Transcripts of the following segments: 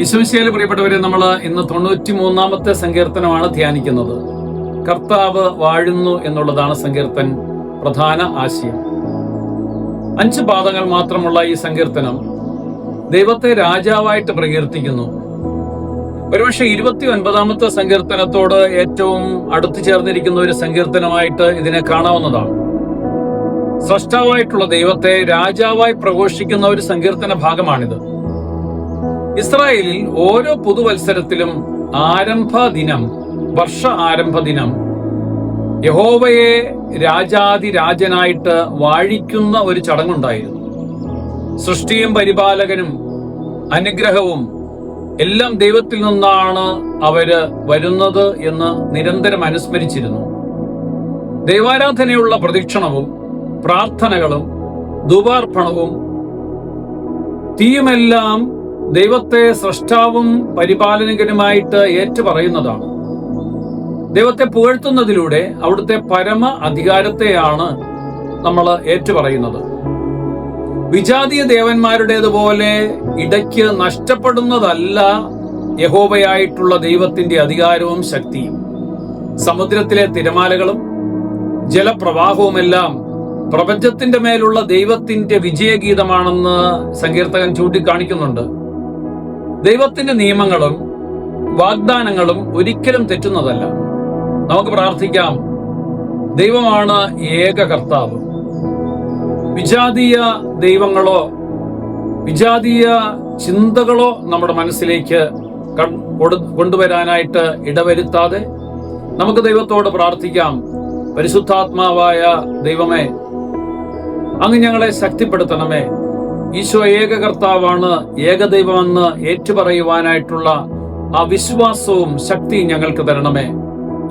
ഈശോമിശിഹായിൽ പ്രിയപ്പെട്ടവരെ, നമ്മൾ ഇന്ന് 93-ാമത്തെ സങ്കീർത്തനമാണ് ധ്യാനിക്കുന്നത്. കർത്താവ് വാഴുന്നു എന്നുള്ളതാണ് സങ്കീർത്തൻ പ്രധാന ആശയം. 5 പാദങ്ങൾ മാത്രമുള്ള ഈ സങ്കീർത്തനം ദൈവത്തെ രാജാവായിട്ട് പ്രകീർത്തിക്കുന്നു. ഒരുപക്ഷെ 29-ാമത്തെ സങ്കീർത്തനത്തോട് ഏറ്റവും അടുത്തു ചേർന്നിരിക്കുന്ന ഒരു സങ്കീർത്തനമായിട്ട് ഇതിനെ കാണാവുന്നതാണ്. സ്രഷ്ടാവായിട്ടുള്ള ദൈവത്തെ രാജാവായി പ്രഘോഷിക്കുന്ന ഒരു സങ്കീർത്തന ഭാഗമാണിത്. ഇസ്രായേലിൽ ഓരോ പുതുവത്സരത്തിലും വർഷ ആരംഭ ദിനം യഹോവയെ രാജാതിരാജനായിട്ട് വാഴിക്കുന്ന ഒരു ചടങ്ങുണ്ടായിരുന്നു. സൃഷ്ടിയും പരിപാലകനും അനുഗ്രഹവും എല്ലാം ദൈവത്തിൽ നിന്നാണ് അവര് വരുന്നത് എന്ന് നിരന്തരം അനുസ്മരിച്ചിരുന്നു. ദൈവാരാധനയുള്ള പ്രദക്ഷിണവും പ്രാർത്ഥനകളും ധൂപാർപ്പണവും തീയുമെല്ലാം ദൈവത്തെ സ്രഷ്ടാവും പരിപാലകനുമായിട്ട് ഏറ്റുപറയുന്നതാണ്. ദൈവത്തെ പുകഴ്ത്തുന്നതിലൂടെ അവിടുത്തെ പരമ അധികാരത്തെയാണ് നമ്മൾ ഏറ്റുപറയുന്നത്. വിജാതീയ ദേവന്മാരുടേതുപോലെ ഇടയ്ക്ക് നഷ്ടപ്പെടുന്നതല്ല യഹോവയായിട്ടുള്ള ദൈവത്തിന്റെ അധികാരവും ശക്തിയും. സമുദ്രത്തിലെ തിരമാലകളും ജലപ്രവാഹവുമെല്ലാം പ്രപഞ്ചത്തിന്റെ മേലുള്ള ദൈവത്തിന്റെ വിജയഗീതമാണെന്ന് സങ്കീർത്തകൻ ചൂണ്ടിക്കാണിക്കുന്നുണ്ട്. ദൈവത്തിന്റെ നിയമങ്ങളും വാഗ്ദാനങ്ങളും ഒരിക്കലും തെറ്റുന്നതല്ല. നമുക്ക് പ്രാർത്ഥിക്കാം. ദൈവമാണ് ഏക കർത്താവ്. വിജാതീയ ദൈവങ്ങളോ വിജാതീയ ചിന്തകളോ നമ്മുടെ മനസ്സിലേക്ക് കൊണ്ടുവരാനായിട്ട് ഇടവരുത്താതെ നമുക്ക് ദൈവത്തോട് പ്രാർത്ഥിക്കാം. പരിശുദ്ധാത്മാവായ ദൈവമേ, അങ്ങ് ഞങ്ങളെ ശക്തിപ്പെടുത്തണമേ. ഈശോ ഏക കർത്താവാണ്, ഏകദൈവമെന്ന് ഏറ്റുപറയുവാനായിട്ടുള്ള ആ വിശ്വാസവും ശക്തിയും ഞങ്ങൾക്ക് തരണമേ.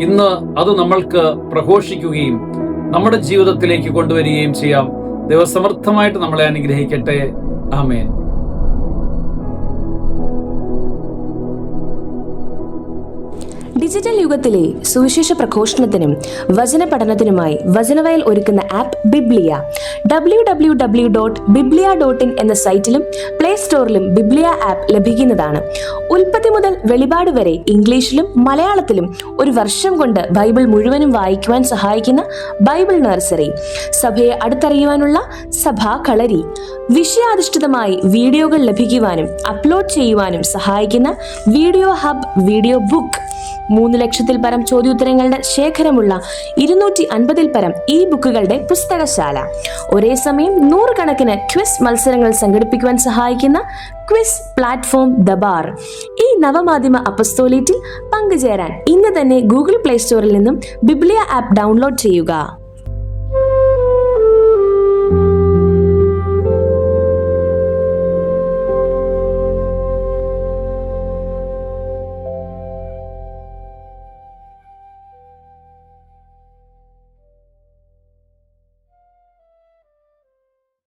ഇന്ന് അത് നമ്മൾക്ക് പ്രഘോഷിക്കുകയും നമ്മുടെ ജീവിതത്തിലേക്ക് കൊണ്ടുവരികയും ചെയ്യാം. ദൈവസമർത്ഥമായിട്ട് നമ്മളെ അനുഗ്രഹിക്കട്ടെ. ആമേൻ. ഡിജിറ്റൽ യുഗത്തിലെ സുവിശേഷ പ്രഘോഷണത്തിനും വചന പഠനത്തിനുമായി വചനവയൽ ഒരുക്കുന്ന ആപ്പ് ബിബ്ലിയ. www.biblia.in എന്ന സൈറ്റിലും പ്ലേ സ്റ്റോറിലും ബിബ്ലിയ ആപ്പ് ലഭിക്കുന്നതാണ്. ഉൽപ്പത്തി മുതൽ വെളിപാട് വരെ ഇംഗ്ലീഷിലും മലയാളത്തിലും ഒരു വർഷം കൊണ്ട് ബൈബിൾ മുഴുവനും വായിക്കുവാൻ സഹായിക്കുന്ന ബൈബിൾ നഴ്സറി, സഭയെ അടുത്തറിയുവാനുള്ള സഭാ കളരി, വിഷയാധിഷ്ഠിതമായി വീഡിയോകൾ ലഭിക്കുവാനും അപ്ലോഡ് ചെയ്യുവാനും സഹായിക്കുന്ന വീഡിയോ ഹബ് വീഡിയോ ബുക്ക്, 3 ലക്ഷത്തിൽ പരം ചോദ്യോത്തരങ്ങളുടെ ശേഖരമുള്ള 250-ൽ പരം ഈ ബുക്കുകളുടെ പുസ്തകശാല, ഒരേ സമയം 100 കണക്കിന് ക്വിസ് മത്സരങ്ങൾ സംഘടിപ്പിക്കുവാൻ സഹായിക്കുന്ന ക്വിസ് പ്ലാറ്റ്ഫോം ദബാർ. ഈ നവമാധ്യമ അപ്പസ്തോലേറ്റിൽ പങ്കുചേരാൻ ഇന്ന് തന്നെ ഗൂഗിൾ പ്ലേ സ്റ്റോറിൽ നിന്നും ബിബ്ലിയ ആപ്പ് ഡൗൺലോഡ് ചെയ്യുക.